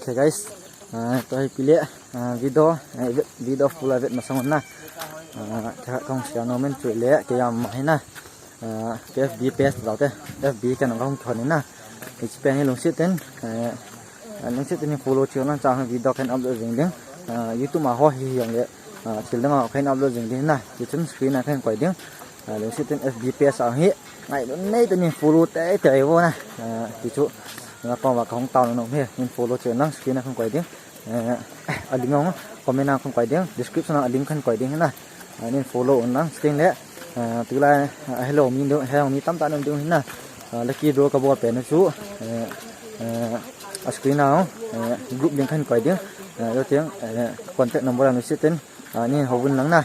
Okay guys, to ay pili video full avet masangon na. Kung siya naman tuloy kaya mahina. FB page daw te. FB kan ang kung na. Expand long sit ten. Long sit ten follow chiyo na sa video kan upload jing ding. YouTube ma ho hi yang le. Til dang kan upload jing ding na. YouTube screen na kan kwai ding. Long sit ten FB page ang hi. Ngai nei ten follow te te wo na. Ti chu là con và không tao nó hết nên follow trên năng skin nó không quay tiếng ở link không comment nào không quay tiếng description nào link không quay tiếng thế này nên follow năng skin đấy từ là hello mình được hello mình tắm tao được thế này lucky draw cái bộ pen nó chú screen nào group link không quay tiếng đầu tiếng contact number nó sẽ tên nên hầu vun nắng này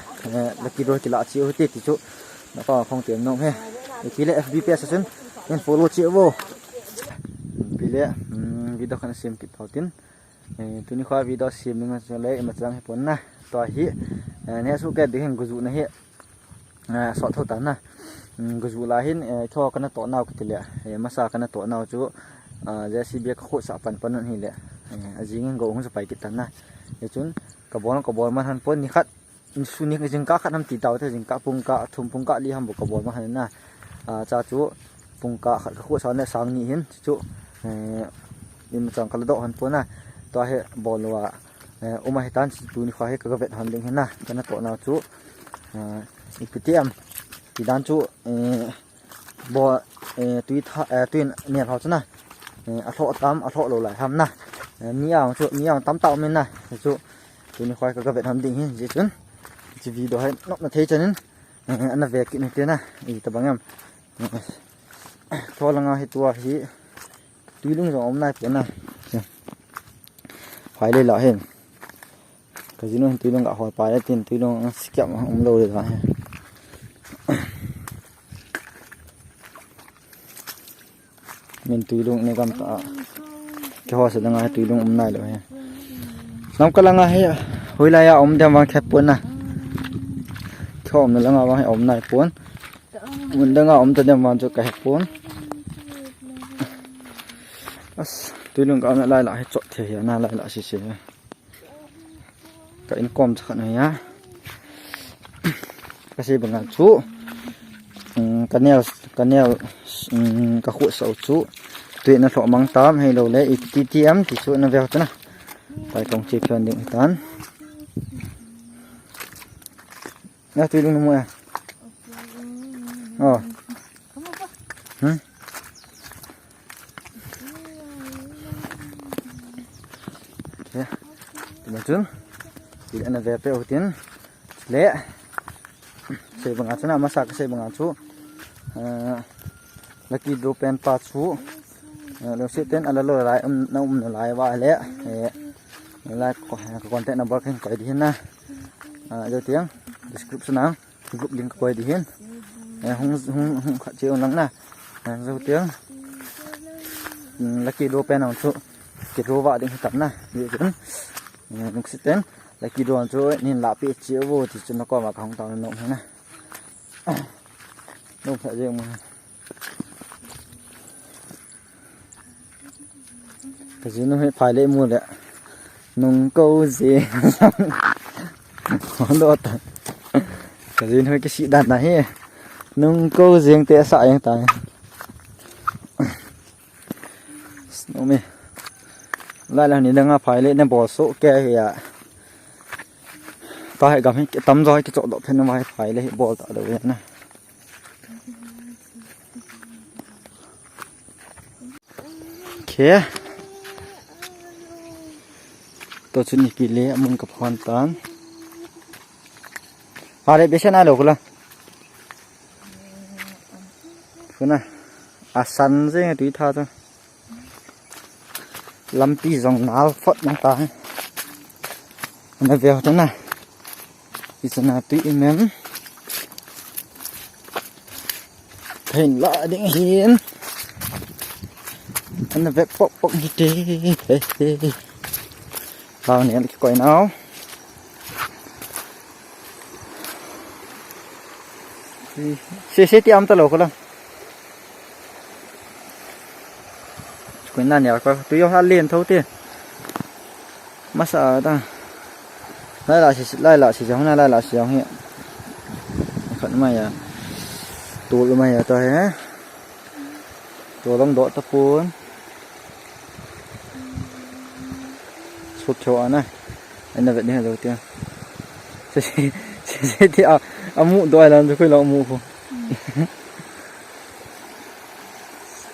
lucky draw chỉ là chịu hết thì chú nó có không tiền nông hết thì là FB session nên follow chịu vô Bila video kan sim kit pautin tu ni kha video sim ni ma le ma chang pon na to hi ne su ke ding guzu na hi so tho ta na guzu la hin tho kana to naw ki le ma sa kana to naw chu JCB kho sa pan pan hi le ajing go hung sa pai ki ta na ye chun ka bol man han pon ni khat su ni jing ka khat nam ti taw the jing ka pung ka thum pung ka li ham bo ka bol ma han na cha chu pung ka khat kho sa ne sang ni hin chu in chang kala do han pona to he bolwa uma hetan tu ni kha he ka vet han ding hena kana to na chu iptiam tidan chu bo tuin ne phau chuna atho tam atho lo lai ham na niang tam taw men na chu tu ni kha ka vet han ding hin ji chun ji video he nok na thei chanin ana ve ki ni te na I ta bangam tho langa he tua hi tuy lung rồi hôm nay bữa nay phải lên lại hết cái gì nữa tuy lung gạo hỏi bài tiền tuy lung kiệm ông lâu rồi đó mình tuy lung này còn cái hoa sẽ là ngay tuy lung hôm nay rồi nóng cái là ngay hồi lại ông đem vào khép cuốn nè cho ông là ngay vào ông này cuốn mình đang ông đem vào cho cái cuốn tôi luôn có lại lại chọn thể hiện na lại lại xí cái in com chắc này nhá cái gì bằng chú cái neo cái khổ sầu chú tụi nó thọ măng tám hay đầu lấy TTM thì chú nó vào thế nào tại công chế phần điện toán nhá tôi luôn mua Macam, tidak ada VP hotin, le, saya mengacu nama masak saya mengacu, lagi dropen pacu, lalu sitten ala lo lai lai wa le, lai kontak number kan kau di hina, jadi tiang description ang, group link kau di hin, hung kacau nang na, jadi tiang lagi dropen ang tu, kita wa ding hitam na, jadi lúc sitten là kỳ đoàn rồi nên là bị chiếu vô thì cho nó còn vào không tao nó nông thế này nông phải riêng mà cái gì nó phải lấy mua đấy nông câu gì có đốt cái gì nó cái sĩ đặt này nông câu riêng té sại anh ta nông mi lại là nên đang phải lên bỏ số kè thì ta hãy gặp cái tấm rồi cái chỗ độ thêm nó phải lên bỏ tạo đầu này ok tôi xin kỹ lệ muốn gặp hoàn toàn đây biết nào được không cái này sẵn dễ tùy tha thôi lâm pi dòng áo phật năng ta nó về thế này thì sẽ là tùy mềm hình lạ định hiến nó về bọc như thế vào nè cái quầy nào xe tiêm ta lộc không quên là nhớ coi tôi yêu hát liền thấu tiền มาสะตาไล่ละสิจังนะไล่ละสิจังเฮียขันมาอย่าตูลมาอย่าตัวฮะตัวลงโดดตะปูนสุดโชว์นะอันนั้นแบบนี้เราเตี้ยเสียที่เอาหมูด้วยแล้วจะคุยเราหมูกู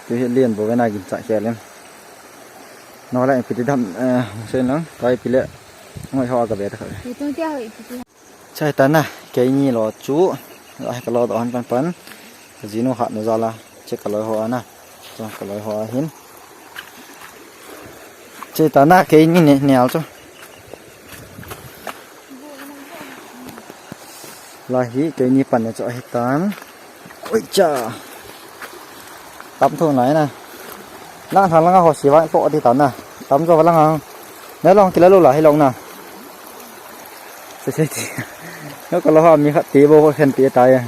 ตัวเลี้ยนบอกว่าน่ากินจ่าแก่เลยนอนแล้วไปที่ทำเส้นน้องไปไปเลยไม่ชอบกับเบ็ดเลยใช่ตานะแกนี่รอจูเราให้ก็รอตอนปันจีโน่หัดนู่นจ้าละเช็คกันเลยหัวนะจ้ากันเลยหัวเห็นใช่ตานะแกนี่เหนียวจ้าลาฮีแกนี่ปั่นจะให้ตันโอ้ยจ้าtắm thôi này nè đang thằng lăng họ xí vãi cọ thì tắm nè tắm cho vào lăng hàng nếu lòng thì lấy luôn là hay lòng nè sẽ thì nếu có lo mi khát tí vô khen tí tay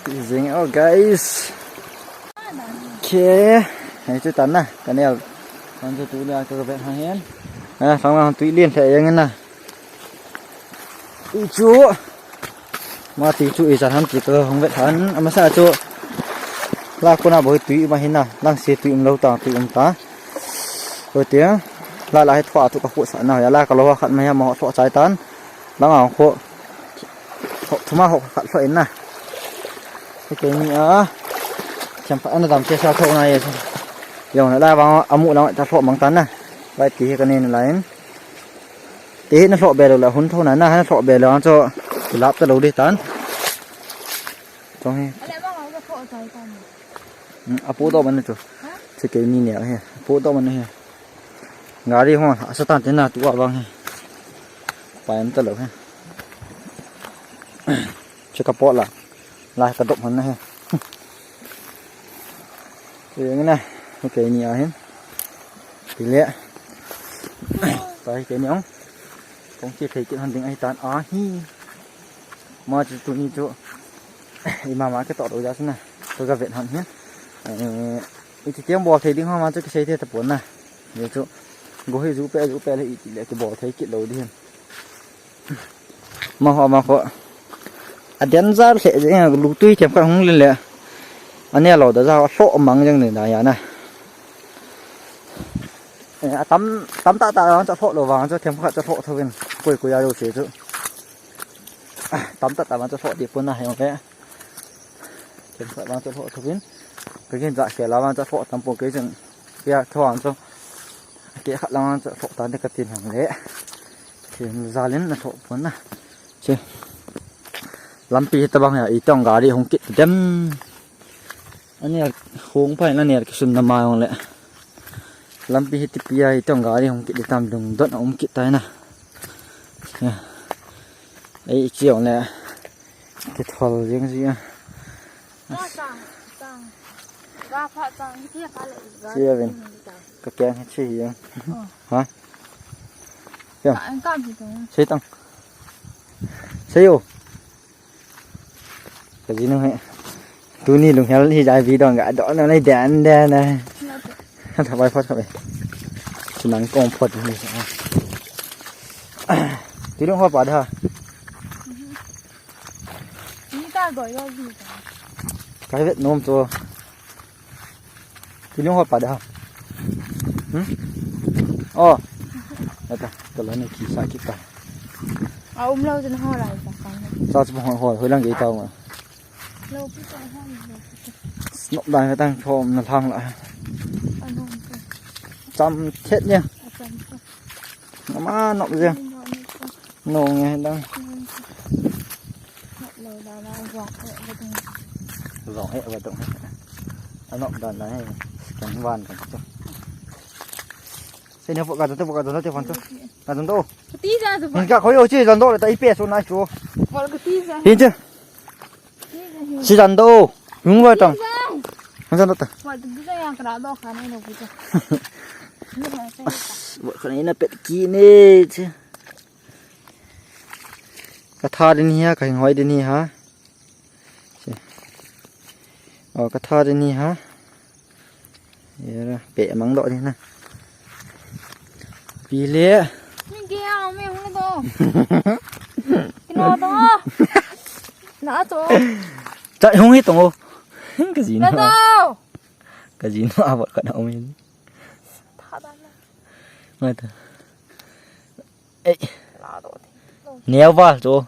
dính oh guys ok này chơi tắm nè cái này còn cho túi ra cho bạn hàng hen à thằng lăng túi liên thể như nè ý chúaมาตีจุอีสานจีเกอของเวทันอามาซาจุลากคนอาบ่ตุยมาเห็นน่ะลังเสียตุยเราต่างตุยตาโอเตียลาให้ถอดทุกกระปุกสานน่ะอย่าลากก็รอขัดมาหมอถอดสายตันลังเอาโคทุมา6ขัดเห็นน่ะโอเคนี่แชมป์อันนั้นตามเชี่ยวชาญเท่าไหร่อย่างนั้นได้บางอามุเราจะถอดบางตันน่ะไว้ตีกันนี่ไหลตีนั่นถอดเบลแล้วหุ่นเท่านั้นน่ะให้ถอดเบลแล้วจะรับตะลุดิตันตรงนี้อะไรบ้างเราจะโผล่ใจตันอาปูโตมันนี่จุสเกนี่เนี่ยเฮ้ปูโตมันนี่งาดีห้องสตาร์ทเนี่ยตัวบางเฮ้ไปมันตะลุเฮ้ช่วยกระป๋อละลายกระดกมันนะเฮ้อย่างนี้นะโอเคนี่เห็นทีเละไปเกนี่องตรงที่เคยกินหันถึงไอ้ตันฮีมาจุดนี้จุอีมามาก็ต่อตัวจ้าสินะตัวกับเวทหันเนี้ยอีที่เตรียมบ่อเทดิ้งห้องมาจะใช้เทตะปนนะเดี๋ยวจุกูให้รูปแปะเลยอีกเลยจะบ่อเทกิดเราดิมาหอมาขออันเดียนจ้าเสียเนี่ยลูกตุ้ยเทียมกันห้องเลยแหละอันนี้เราจะจ้าโซ่มังยังหนึ่งได้ยังนะตั้มตาเราจะโซ่เราวางจะเทียมกันจะโซ่เท่ากันกุยยาดูเสียจุtắm tận tắm cho phọ địa phương này không thế kiểm soát bằng cho phọ thực hiện cái hiện tại sẽ là bằng cho phọ tắm bộ cái rừng kia thoáng cho cái khả năng cho phọ tán được cái tiền hàng lẽ thì ra đến là phọ vốn này chứ lắm pi ta bằng này ý trong gà đi không kịp đâm anh này không phải là này cái sườn nằm mai không lẽ lắm pi thì pi trong gà đi không kịp để làm đồng đất không kịp tay nè ấy chiều này cái thầu riêng gì à chia bên cái kén hay chi vậy hả chưa xây tăng xây ô cái gì nữa hả tôi nhìn lùng héo thì dài vì đòn gã đỏ nó này đèn đèn này thằng bay phát thôi chỉ nắng con phật này tí nữa hoa quả đó cái vết nôm cho thì nó hoa quả được không? Đây ta, cái này kỳ sai kịp cả. Lâu cho nó hoa lại cả. Sao cho hoa hơi đang cái tàu mà. Lâu cái tàu hoa. Nộp đài người ta cho nó thang lại. Chăm chết nha. Nó má nộp riêng. Nổ nghe đang. Giỏ hệ vào động nó nộp đàn này cánh vàn cánh cho xin phụ cả tôi cho phần cho là dần đô tí ra rồi mình cả khối ô chứ dần đô là tay pè xuống này chú tin chưa chỉ dần đô đúng rồi chồng không dần đô ta vợ con ấy làเป็ดกีนี่chứ cái thà đến here cái hỏi đến here hả cái thà đến here hả Era pe mang độ đi nè. Pi lệ. Mình kia mẹ không to. Cái nó to. Nó to. Chạy không hết tổng. Cái gì Nó nữa? to. Cái gì nữa vợ cả đậu mình. Thả ra. Ngay từ. Ê, Nó to. néo vào chỗ.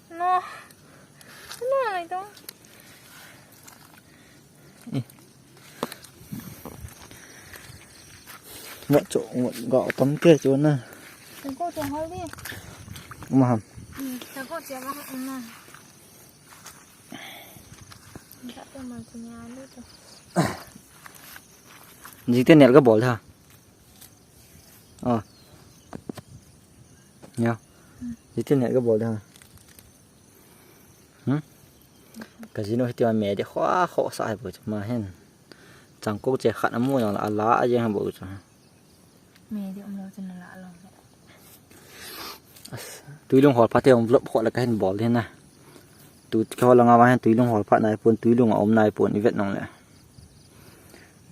Nó này to. Ngọ chỗ gọ tấm kia chỗ nè. Đừng có cho hơi đi. Mà hầm. Đừng có cho nó ăn nè. Đã cho mà cho nhà đi rồi. Gì tên nẹt cái bỏ ra. Nhau. Gì tên nẹt cái bỏ ra. Cái gì nó hết tiêu mẹ để khóa khổ sai bởi mà hen. Chẳng có trẻ khát mua nó là lá gì hàng bộ cho. Mẹ thì ông đâu cho nó lạ lòng. Túi lông hột phát theo lộp gọi là cái hình bỏ lên nè. Túi cho là ngao hen túi lông hột phát này buồn túi lông ống này buồn vết nòng này.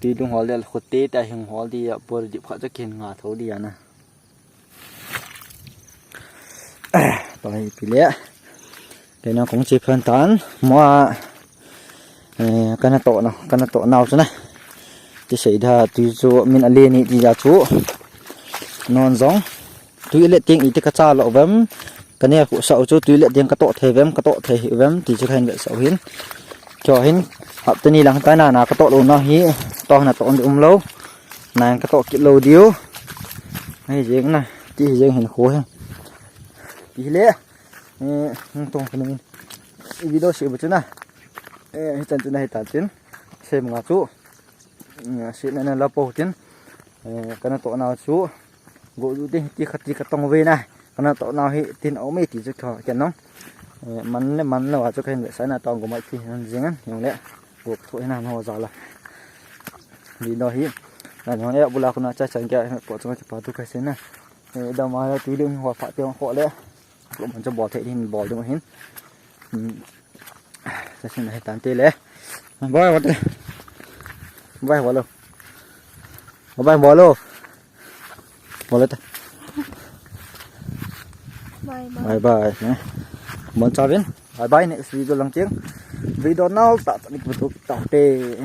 Túi lông hột là khốt tê tại hình hột đi buồn dịp phát cho kiên ngả thấu đi nè. Rồi bị lẽ. Đây nó cũng chỉ phân tán mua cái nó tổ nào chứ này. Thì xảy ra túi chỗ mình ăn lên thì ra chỗ non giống túi lệ tiếng ý thì cái cha lộ vém cái này cũng sợ chỗ túi lệ tiếng cái tổ thể vém hiểu vém thì cho thành vậy sợ hiến cho hiến học tên này là cái nào cái tổ đồ nó hí to là tổ được lâu này cái tổ kiện lâu điếu hay gì này chỉ riêng hình khối tí lệ tông cái này video sẽ bật chứ này chân chỗ này tạt chân xem ngã chỗ sẽ này là bầu chân cái này tổ nào chỗ gỗ du đi khát tông về này cái nào tổ nào hệ tin ống mê thì cho thọ chân nó mắn là cho cái người sai là tông của mọi khi riêng á hiểu lẽ buộc thôi nào nó giỏi là vì nó hiếm là nó lẽ bula con nó chắc chắn cái bỏ cho cái bảo tu cái xén này đầu mà túi đựng hoặc phải tiêu họ lẽ cũng muốn cho bỏ thế thì bỏ cho nó hiếm sẽ xin này tán tê lẽ bye bye bỏ luôn bye bỏ luôn bỏ lên bye bye nhé muốn chào biến bye bye next video lần tiếng video nào tạo thành một tập tê